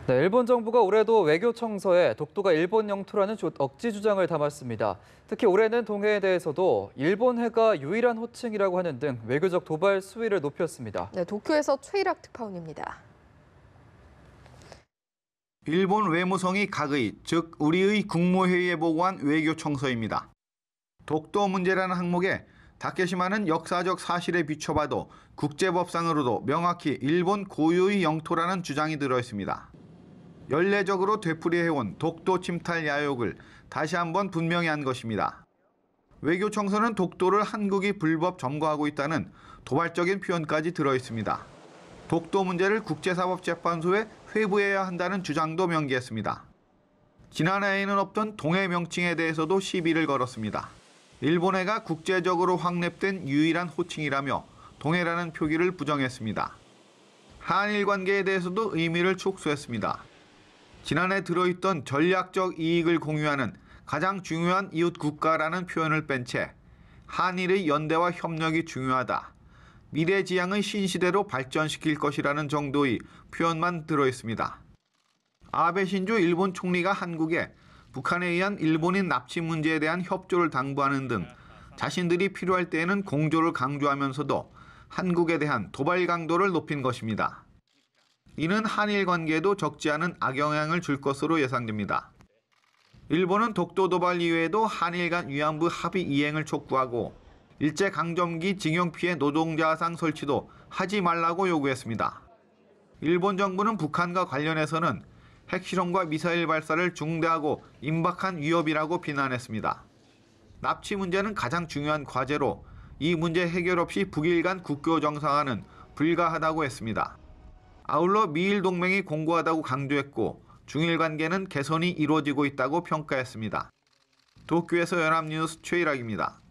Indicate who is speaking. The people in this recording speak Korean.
Speaker 1: 네, 일본 정부가 올해도 외교 청서에 독도가 일본 영토라는 억지 주장을 담았습니다. 특히 올해는 동해에 대해서도 일본해가 유일한 호칭이라고 하는 등 외교적 도발 수위를 높였습니다.
Speaker 2: 네, 도쿄에서 최일학 특파원입니다.
Speaker 3: 일본 외무성이 각의, 즉 우리의 국무회의에 보고한 외교 청서입니다. 독도 문제라는 항목에 다케시마는 역사적 사실에 비춰봐도 국제법상으로도 명확히 일본 고유의 영토라는 주장이 들어있습니다. 연례적으로 되풀이해온 독도 침탈 야욕을 다시 한번 분명히 한 것입니다. 외교 청서는 독도를 한국이 불법 점거하고 있다는 도발적인 표현까지 들어있습니다. 독도 문제를 국제사법재판소에 회부해야 한다는 주장도 명기했습니다. 지난해에는 없던 동해 명칭에 대해서도 시비를 걸었습니다. 일본해가 국제적으로 확립된 유일한 호칭이라며 동해라는 표기를 부정했습니다. 한일 관계에 대해서도 의미를 촉수했습니다. 지난해 들어있던 전략적 이익을 공유하는 가장 중요한 이웃 국가라는 표현을 뺀 채 한일의 연대와 협력이 중요하다. 미래지향의 신시대로 발전시킬 것이라는 정도의 표현만 들어있습니다. 아베 신조 일본 총리가 한국에 북한에 의한 일본인 납치 문제에 대한 협조를 당부하는 등 자신들이 필요할 때에는 공조를 강조하면서도 한국에 대한 도발 강도를 높인 것입니다. 이는 한일 관계에도 적지 않은 악영향을 줄 것으로 예상됩니다. 일본은 독도 도발 이외에도 한일 간 위안부 합의 이행을 촉구하고 일제강점기 징용 피해 노동자상 설치도 하지 말라고 요구했습니다. 일본 정부는 북한과 관련해서는 핵실험과 미사일 발사를 중대하고 임박한 위협이라고 비난했습니다. 납치 문제는 가장 중요한 과제로 이 문제 해결 없이 북일 간 국교 정상화는 불가하다고 했습니다. 아울러 미일 동맹이 공고하다고 강조했고 중일 관계는 개선이 이루어지고 있다고 평가했습니다. 도쿄에서 연합뉴스 최일학입니다.